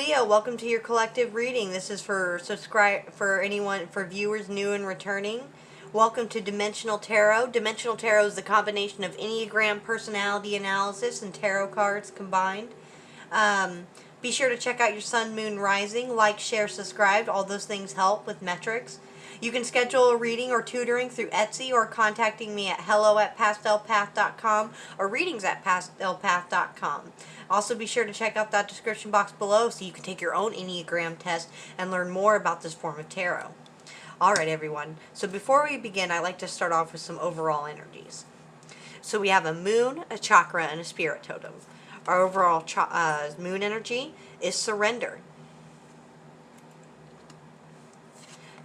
Leo, welcome to your collective reading. This is for viewers new and returning. Welcome to Dimensional Tarot. Dimensional Tarot is the combination of Enneagram personality analysis and tarot cards combined. Be sure to check out your sun, moon, rising, like, share, subscribe. All those things help with metrics. You can schedule a reading or tutoring through Etsy or contacting me at hello@pastelpath.com or readings@pastelpath.com. Also, be sure to check out that description box below so you can take your own Enneagram test and learn more about this form of tarot. Alright, everyone. So before we begin, I'd like to start off with some overall energies. So we have a moon, a chakra, and a spirit totem. Our overall moon energy is surrender.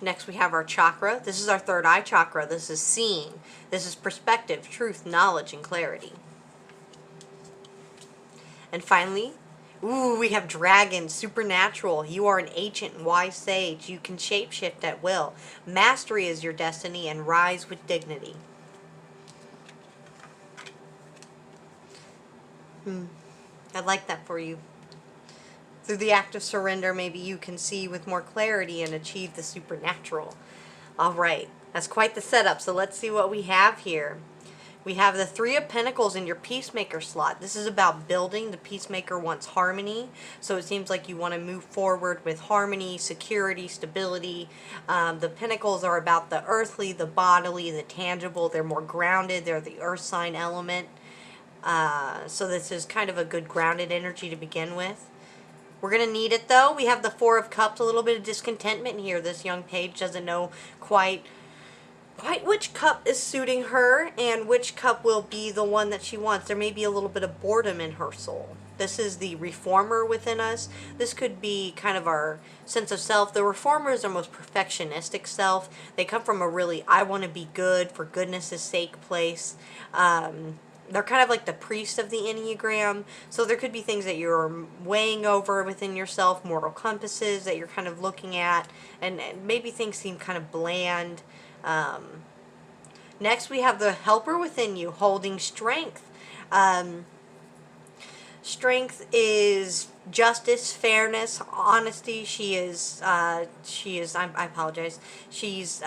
Next we have our chakra. This is our third eye chakra. This is seeing. This is perspective, truth, knowledge, and clarity. And finally, we have dragon, supernatural. You are an ancient and wise sage. You can shapeshift at will. Mastery is your destiny, and rise with dignity. I'd like that for you. Through the act of surrender, maybe you can see with more clarity and achieve the supernatural. Alright, that's quite the setup, so let's see what we have here. We have the Three of Pentacles in your Peacemaker slot. This is about building. The Peacemaker wants harmony, so it seems like you want to move forward with harmony, security, stability. The Pentacles are about the earthly, the bodily, the tangible. They're more grounded. They're the earth sign element. So this is kind of a good grounded energy to begin with. We're going to need it though. We have the Four of Cups, a little bit of discontentment here. This young page doesn't know quite which cup is suiting her and which cup will be the one that she wants. There may be a little bit of boredom in her soul. This is the reformer within us. This could be kind of our sense of self. The reformer is our most perfectionistic self. They come from a really I want to be good for goodness' sake place. They're kind of like the priest of the Enneagram. So there could be things that you're weighing over within yourself, moral compasses that you're kind of looking at, and maybe things seem kind of bland. Next we have the helper within you, holding strength. Strength is justice, fairness, honesty. I apologize. She's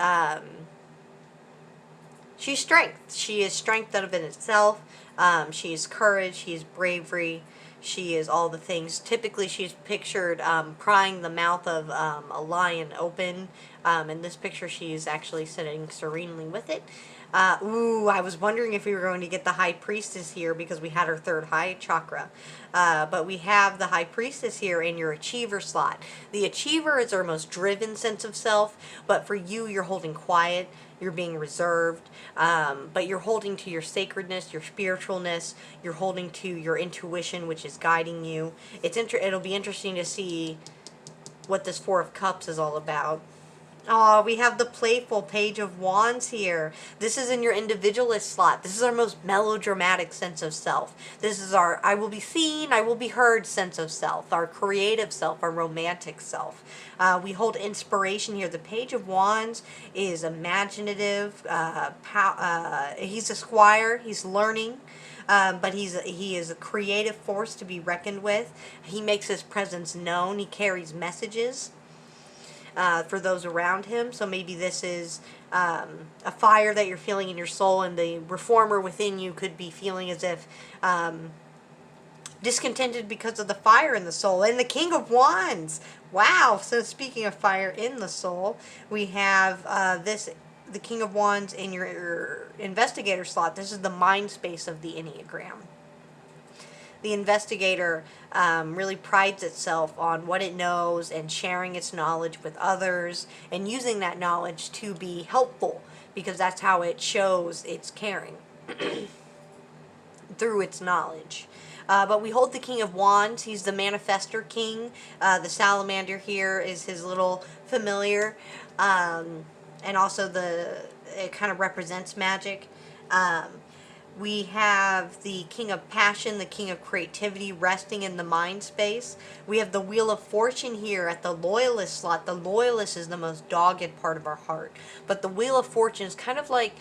strength. She is strength out of it itself. She is courage. She is bravery. She is all the things. Typically, she's pictured prying the mouth of a lion open. In this picture, she is actually sitting serenely with it. I was wondering if we were going to get the High Priestess here because we had her third eye chakra. But we have the High Priestess here in your Achiever slot. The Achiever is our most driven sense of self, but for you, you're holding quiet. You're being reserved, but you're holding to your sacredness, your spiritualness. You're holding to your intuition, which is guiding you. It'll be interesting to see what this Four of Cups is all about. Oh, we have the playful Page of Wands here. This is in your individualist slot. This is our most melodramatic sense of self. This is our I will be seen, I will be heard sense of self, our creative self, our romantic self. We hold inspiration here. The Page of Wands is imaginative. He's a squire. He's learning. But he is a creative force to be reckoned with. He makes his presence known. He carries messages for those around him. So maybe this is a fire that you're feeling in your soul, and the reformer within you could be feeling as if discontented because of the fire in the soul. And the King of Wands. Wow. So speaking of fire in the soul, we have the King of Wands in your investigator slot. This is the mind space of the Enneagram. The investigator really prides itself on what it knows and sharing its knowledge with others and using that knowledge to be helpful, because that's how it shows its caring through its knowledge. But we hold the King of Wands. He's the manifestor king. The salamander here is his little familiar. And also it kind of represents magic. We have the King of Passion, the King of Creativity, resting in the mind space. We have the Wheel of Fortune here at the Loyalist slot. The Loyalist is the most dogged part of our heart. But the Wheel of Fortune is kind of like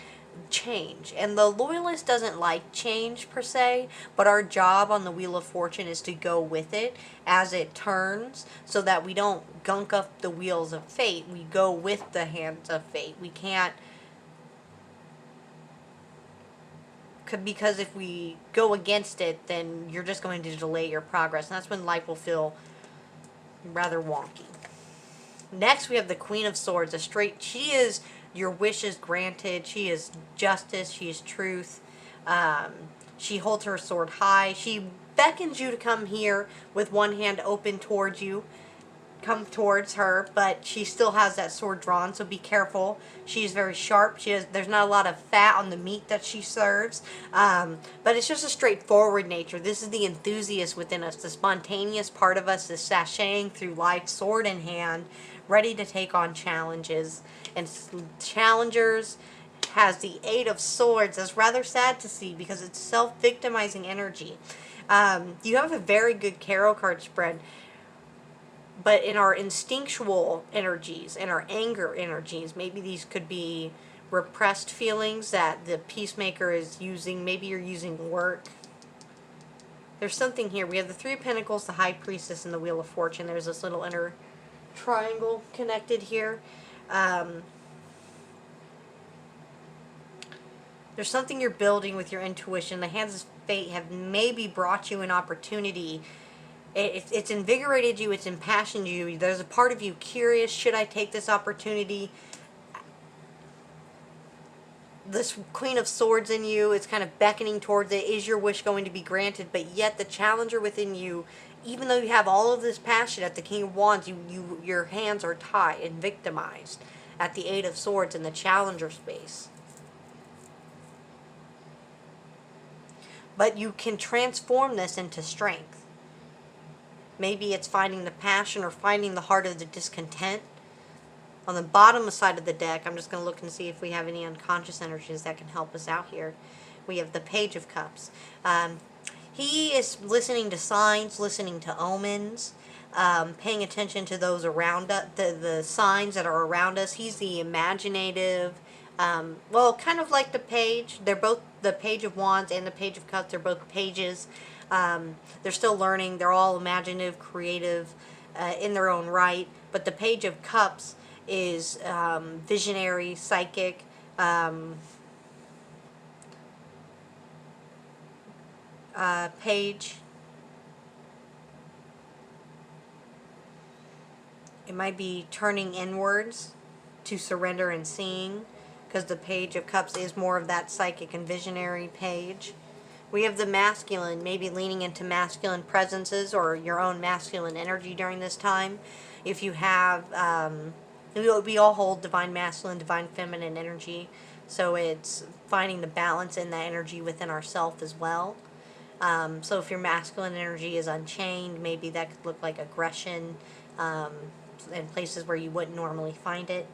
change. And the loyalist doesn't like change per se, but our job on the Wheel of Fortune is to go with it as it turns so that we don't gunk up the wheels of fate. We go with the hands of fate. We can't, because if we go against it, then you're just going to delay your progress. And that's when life will feel rather wonky. Next, we have the Queen of Swords. She is your wishes granted. She is justice. She is truth. She holds her sword high. She beckons you to come here with one hand open towards you. Come towards her, but she still has that sword drawn, so be careful. She's very sharp. There's not a lot of fat on the meat that she serves, but it's just a straightforward nature. This is the enthusiast within us, the spontaneous part of us is sashaying through life, sword in hand, ready to take on challenges. And challengers has the Eight of Swords. That's rather sad to see because it's self-victimizing energy. You have a very good tarot card spread. But in our instinctual energies, in our anger energies, maybe these could be repressed feelings that the peacemaker is using. Maybe you're using work. There's something here. We have the Three of Pentacles, the High Priestess, and the Wheel of Fortune. There's this little inner triangle connected here. There's something you're building with your intuition. The hands of fate have maybe brought you an opportunity. It's invigorated you, it's impassioned you. There's a part of you curious, should I take this opportunity? This Queen of Swords in you is kind of beckoning towards it. Is your wish going to be granted? But yet the challenger within you, even though you have all of this passion at the King of Wands, your hands are tied and victimized at the Eight of Swords in the challenger space. But you can transform this into strength. Maybe it's finding the passion or finding the heart of the discontent. On the bottom side of the deck, I'm just going to look and see if we have any unconscious energies that can help us out here. We have the Page of Cups. He is listening to signs, listening to omens, paying attention to those around us, the signs that are around us. He's the imaginative, well, kind of like the Page. They're both the Page of Wands and the Page of Cups. They're both pages. They're still learning. They're all imaginative, creative in their own right. But the Page of Cups is visionary, psychic, page. It might be turning inwards to surrender and seeing, because the Page of Cups is more of that psychic and visionary page. We have the masculine, maybe leaning into masculine presences or your own masculine energy during this time. If you have, we all hold divine masculine, divine feminine energy, so it's finding the balance in that energy within ourselves as well. So if your masculine energy is unchained, maybe that could look like aggression in places where you wouldn't normally find it.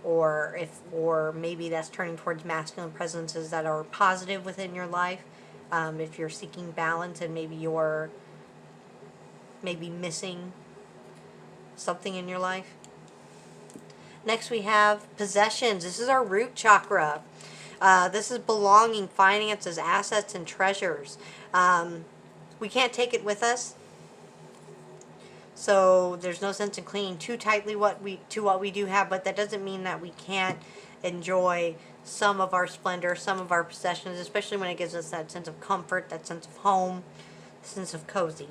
Or maybe that's turning towards masculine presences that are positive within your life. If you're seeking balance and maybe you're missing something in your life. Next we have possessions. This is our root chakra. This is belonging, finances, assets, and treasures. We can't take it with us. So there's no sense in clinging too tightly to what we do have, but that doesn't mean that we can't enjoy some of our splendor, some of our possessions, especially when it gives us that sense of comfort, that sense of home, sense of cozy.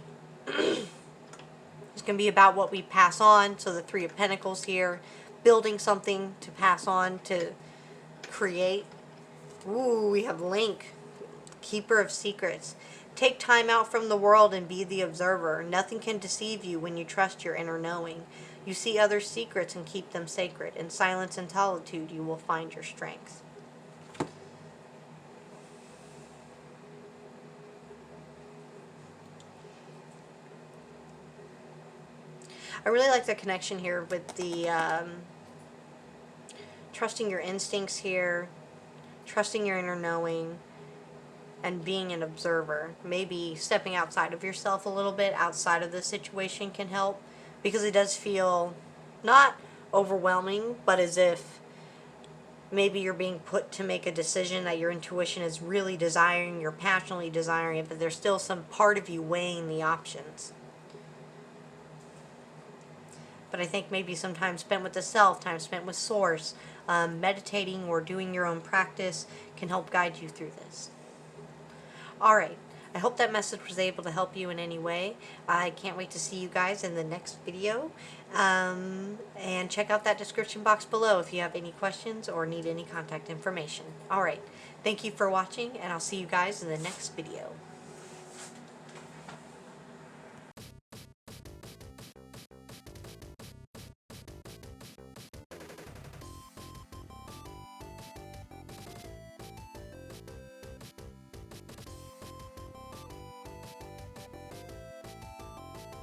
It's going to be about what we pass on. So the Three of Pentacles here, building something to pass on, to create. Ooh, we have Link, Keeper of Secrets. Take time out from the world and be the observer. Nothing can deceive you when you trust your inner knowing. You see others' secrets and keep them sacred. In silence and solitude, you will find your strength. I really like the connection here with the trusting your instincts here, trusting your inner knowing, and being an observer. Maybe stepping outside of yourself a little bit, outside of the situation, can help, because it does feel not overwhelming, but as if maybe you're being put to make a decision that your intuition is really desiring, you're passionately desiring it, but there's still some part of you weighing the options. But I think maybe some time spent with the self, time spent with source, meditating or doing your own practice can help guide you through this. Alright, I hope that message was able to help you in any way. I can't wait to see you guys in the next video. And check out that description box below if you have any questions or need any contact information. Alright, thank you for watching, and I'll see you guys in the next video.